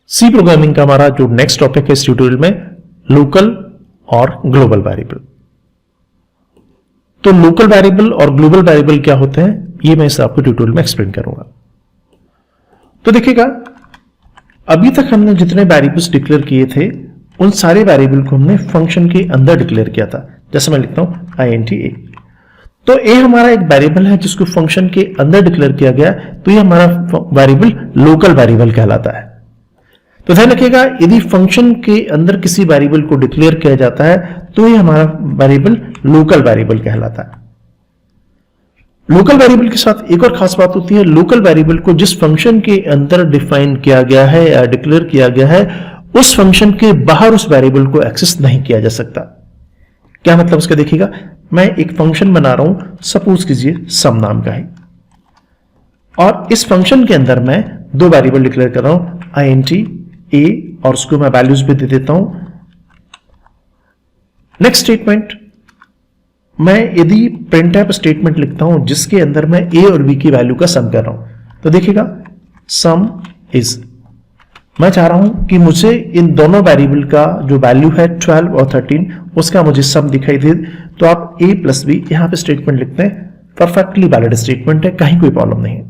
सी programming का हमारा जो नेक्स्ट टॉपिक है इस ट्यूटोरियल में लोकल और ग्लोबल वेरिएबल। तो लोकल वेरिएबल और ग्लोबल वेरिएबल क्या होते हैं ये मैं इस आपको ट्यूटोरियल में एक्सप्लेन करूंगा। तो देखिएगा, अभी तक हमने जितने वेरिएबल्स डिक्लेयर किए थे उन सारे वेरिएबल को हमने फंक्शन के अंदर डिक्लेयर किया था। जैसे मैं लिखता हूं int a, तो a हमारा एक वेरिएबल है जिसको फंक्शन के अंदर डिक्लेयर किया गया, तो ये हमारा वेरिएबल लोकल वेरिएबल कहलाता है। तो ध्यान रखिएगा, यदि फंक्शन के अंदर किसी वेरिएबल को डिक्लेयर किया जाता है तो ये हमारा वेरिएबल लोकल वेरिएबल कहलाता है। लोकल वेरिएबल के साथ एक और खास बात होती है, लोकल वेरिएबल को जिस फंक्शन के अंदर डिफाइन किया गया है या डिक्लेयर किया गया है उस फंक्शन के बाहर उस वेरिएबल को एक्सेस नहीं किया जा सकता। क्या मतलब इसका देखिएगा, मैं एक फंक्शन बना रहा हूं, सपोज कीजिए सम नाम का है, और इस फंक्शन के अंदर मैं दो वेरिएबल डिक्लेयर कर रहा हूं int a, और उसको मैं वैल्यूज भी दे देता हूं। नेक्स्ट स्टेटमेंट, मैं यदि printf स्टेटमेंट लिखता हूं जिसके अंदर मैं a और b की वैल्यू का सम कर रहा हूं, तो देखिएगा सम इज, मैं चाह रहा हूं कि मुझे इन दोनों वेरिएबल का जो वैल्यू है 12 और 13 उसका मुझे सम दिखाई दे, तो आप a प्लस बी यहां पे स्टेटमेंट लिखते हैं, परफेक्टली वैलिड स्टेटमेंट है, कहीं कोई प्रॉब्लम नहीं है।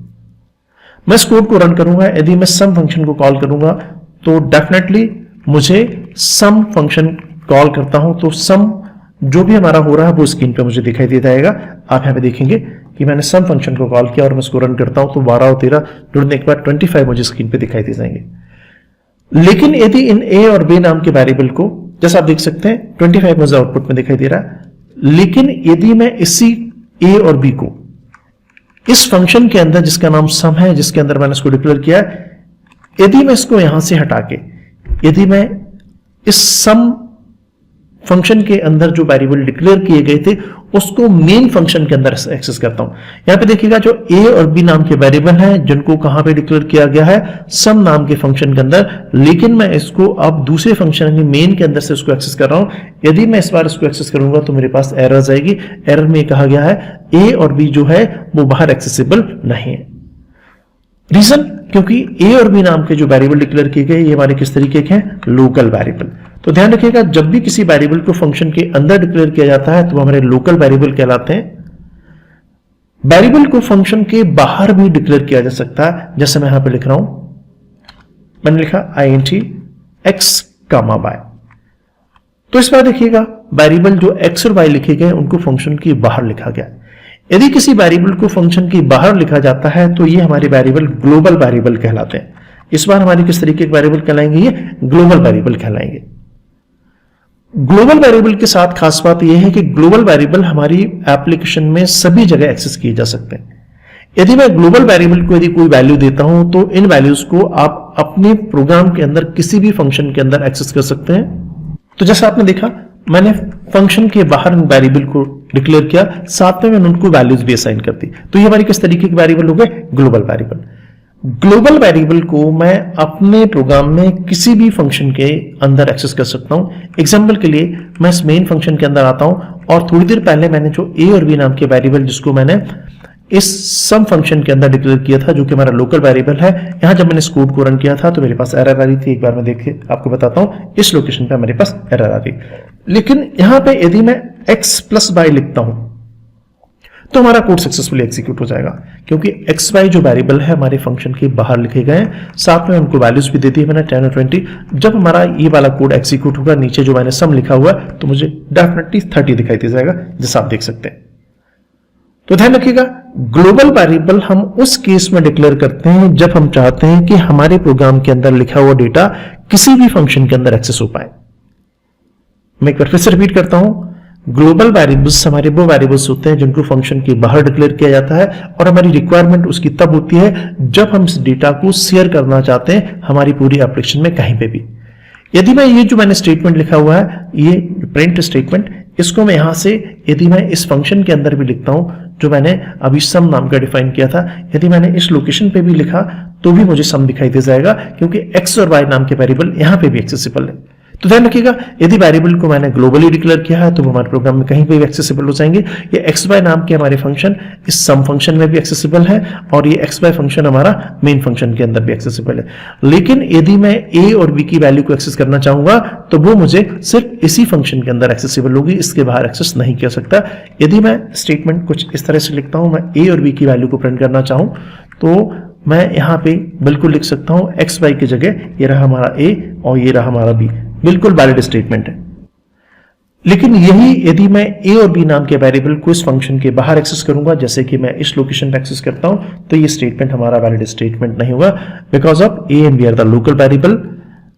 मैं इस कोड को रन करूंगा, यदि मैं सम फंक्शन को कॉल करूंगा तो डेफिनेटली मुझे सम फंक्शन कॉल करता हूं तो सम जो भी हमारा हो रहा है वो स्क्रीन पे मुझे दिखाई दे जाएगा। आप यहां पे देखेंगे कि मैंने सम फंक्शन को कॉल किया और मैं इसको रन करता हूं तो 12 और 13 जुड़ने के बाद 25 मुझे स्क्रीन पे दिखाई दे जाएंगे। लेकिन यदि इन a और b नाम के वेरिएबल को, जैसा आप देख सकते हैं 25 मुझे आउटपुट में दिखाई दे रहा है, लेकिन यदि मैं इसी a और b को इस फंक्शन के अंदर जिसका नाम सम है, जिसके अंदर मैंने इसको डिक्लेयर किया है, यदि मैं इसको यहां से हटा के यदि मैं इस सम फंक्शन के अंदर जो वेरिएबल डिक्लेयर किए गए थे उसको मेन फंक्शन के अंदर एक्सेस करता हूं, यहां पे देखिएगा जो a और b नाम के वेरिएबल हैं जिनको कहां पे डिक्लेयर किया गया है, सम नाम के फंक्शन के अंदर, लेकिन मैं इसको अब दूसरे फंक्शन यानी मेन के अंदर से इसको एक्सेस कर रहा हूं। यदि मैं इस बार इसको एक्सेस करूंगा तो मेरे पास एरर जाएगी। एरर में कहा गया है a और b जो है वो बाहर एक्सेसिबल नहीं है। रीजन, क्योंकि a और b नाम के जो वेरिएबल डिक्लेयर किए गए ये हमारे किस तरीके के हैं, लोकल वेरिएबल। तो ध्यान रखिएगा, जब भी किसी वेरिएबल को फंक्शन के अंदर डिक्लेयर किया जाता है तो हमारे लोकल वेरिएबल कहलाते हैं। वेरिएबल को फंक्शन के बाहर भी डिक्लेयर किया जा सकता है, जैसे मैं यहां पे लिख रहा हूं, मैंने लिखा int x, y। तो इस बार देखिएगा वेरिएबल जो x और y लिखे गए उनको फंक्शन के बाहर लिखा गया। यदि किसी वेरिएबल को फंक्शन के बाहर लिखा जाता है तो ये हमारे वेरिएबल ग्लोबल वेरिएबल कहलाते हैं। इस बार हमारे किस तरीके के वेरिएबल कहलाएंगे, ये ग्लोबल वेरिएबल कहलाएंगे। ग्लोबल वेरिएबल के साथ खास बात यह है कि ग्लोबल वेरिएबल हमारी एप्लीकेशन में सभी जगह एक्सेस किए जा सकते हैं। यदि मैं ग्लोबल वेरिएबल को यदि कोई वैल्यू देता हूं तो इन वैल्यूज को आप अपने प्रोग्राम के अंदर किसी भी फंक्शन के अंदर एक्सेस कर सकते हैं। तो जैसा आपने देखा, मैंने फंक्शन के बाहर वेरिएबल को डिक्लेयर किया, साथ में मैंने उनको वैल्यूज भी असाइन कर दी, तो ये हमारी किस तरीके के वेरिएबल हो गए, ग्लोबल वेरिएबल। ग्लोबल वेरिएबल को मैं अपने प्रोग्राम में किसी भी फंक्शन के अंदर एक्सेस कर सकता हूं। एग्जांपल के लिए मैं इस मेन फंक्शन के अंदर आता हूं और थोड़ी देर पहले मैंने जो a और b नाम के वेरिएबल जिसको मैंने इस सम फंक्शन के अंदर डिक्लेयर किया था जो कि हमारा लोकल वेरिएबल है, यहां जब मैंने इस कोड को रन किया था तो मेरे पास एरर आ रही थी। एक बार मैं देखिए आपको बताता हूं, इस लोकेशन पे मेरे पास एरर आ रही, लेकिन यहां पे यदि मैं x प्लस y लिखता हूं तो हमारा कोड सक्सेसफुली एग्जीक्यूट हो जाएगा, क्योंकि एक्स वाई जो वेरिएबल है हमारे फंक्शन के बाहर लिखे गए हैं, साथ में उनको वैल्यूज भी दे दी है मैंने 10 और 20। जब हमारा ये वाला कोड एग्जीक्यूट होगा, नीचे जो मैंने सम लिखा हुआ है तो मुझे डेफिनेटली 30 दिखाई दे जाएगा, जैसा आप देख सकते हैं। तो ध्यान रखिएगा, ग्लोबल वेरिएबल हम उस केस में डिक्लेयर करते हैं जब हम चाहते हैं कि हमारे प्रोग्राम के अंदर लिखा हुआ डेटा किसी भी फंक्शन के अंदर एक्सेस हो पाए। मैं एक बार फिर से रिपीट करता हूं, ग्लोबल वेरिएबल्स हमारे वो वेरिएबल्स होते हैं जिनको फंक्शन के बाहर डिक्लेयर किया जाता है, और हमारी रिक्वायरमेंट उसकी तब होती है जब हम इस डेटा को शेयर करना चाहते हैं हमारी पूरी एप्लीकेशन में कहीं पे भी। यदि मैं ये जो मैंने स्टेटमेंट लिखा हुआ है, ये प्रिंट स्टेटमेंट, इसको मैं यहां से यदि मैं इस फंक्शन के अंदर भी लिखता हूं जो मैंने अभी सम नाम का डिफाइन किया था, यदि मैंने इस लोकेशन पे भी लिखा तो भी मुझे सम दिखाई दे जाएगा, क्योंकि एक्स और वाई नाम के वेरिएबल यहां पे भी एक्सेसिबल है। तो ध्यान रखिएगा, यदि वेरिएबल को मैंने ग्लोबली डिक्लेयर किया है तो वो हमारे प्रोग्राम में कहीं पे भी एक्सेसिबल हो जाएंगे। ये एक्स वाई नाम के हमारे फंक्शन इस सम फंक्शन में भी एक्सेसिबल है और ये एक्स वाई फंक्शन हमारा मेन फंक्शन के अंदर भी एक्सेसिबल है। लेकिन यदि मैं ए और बी की वैल्यू को एक्सेस करना चाहूंगा तो वो मुझे सिर्फ इसी फंक्शन के अंदर एक्सेसिबल होगी, इसके बाहर एक्सेस नहीं कर सकता। यदि मैं स्टेटमेंट कुछ इस तरह से लिखता हूं, मैं ए और बी की वैल्यू को प्रिंट करना चाहूं तो मैं यहां पे बिल्कुल लिख सकता हूं एक्स वाई की जगह ये रहा हमारा ए और ये रहा हमारा बी, बिल्कुल वैलिड स्टेटमेंट है। लेकिन यही यदि मैं ए और बी नाम के वेरिएबल को इस फंक्शन के बाहर एक्सेस करूंगा, जैसे कि मैं इस लोकेशन पे एक्सेस करता हूं, तो ये स्टेटमेंट हमारा वैलिड स्टेटमेंट नहीं होगा, because of A and B are the local variable.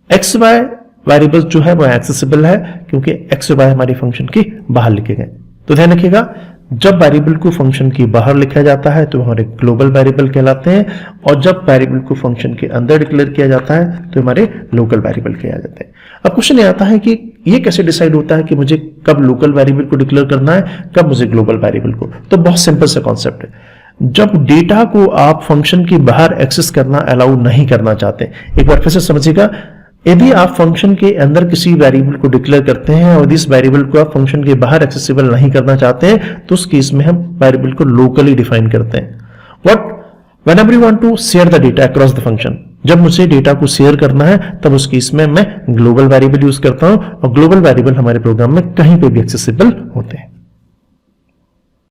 X Y variable जो है वो एक्सेसिबल है क्योंकि एक्स वाई हमारे फंक्शन के बाहर लिखे गए। तो ध्यान रखिएगा, जब वेरिएबल को फंक्शन के बाहर लिखा जाता है तो हमारे ग्लोबल वेरिएबल कहलाते हैं, और जब वेरिएबल को फंक्शन के अंदर डिक्लेयर किया जाता है तो हमारे लोकल वेरिएबल कहे जाते हैं। अब क्वेश्चन ये आता है कि ये कैसे डिसाइड होता है कि मुझे कब लोकल वेरिएबल को डिक्लेयर करना है, कब मुझे ग्लोबल वेरिएबल को। तो बहुत सिंपल सा कॉन्सेप्ट है, जब डेटा को आप फंक्शन के बाहर एक्सेस करना अलाउ नहीं करना चाहते, एक बार फिर से समझिएगा, यदि आप फंक्शन के अंदर किसी वेरिएबल को डिक्लेयर करते हैं और इस वेरिएबल को आप फंक्शन के बाहर एक्सेसिबल नहीं करना चाहते हैं तो उस केस में हम वेरिएबल को लोकली डिफाइन करते हैं। What whenever you want to share the data across the function, जब मुझे डेटा को शेयर करना है तब उस केस में मैं ग्लोबल वेरिएबल यूज करता हूं और ग्लोबल वेरिएबल हमारे प्रोग्राम में कहीं पे भी एक्सेसिबल होते हैं।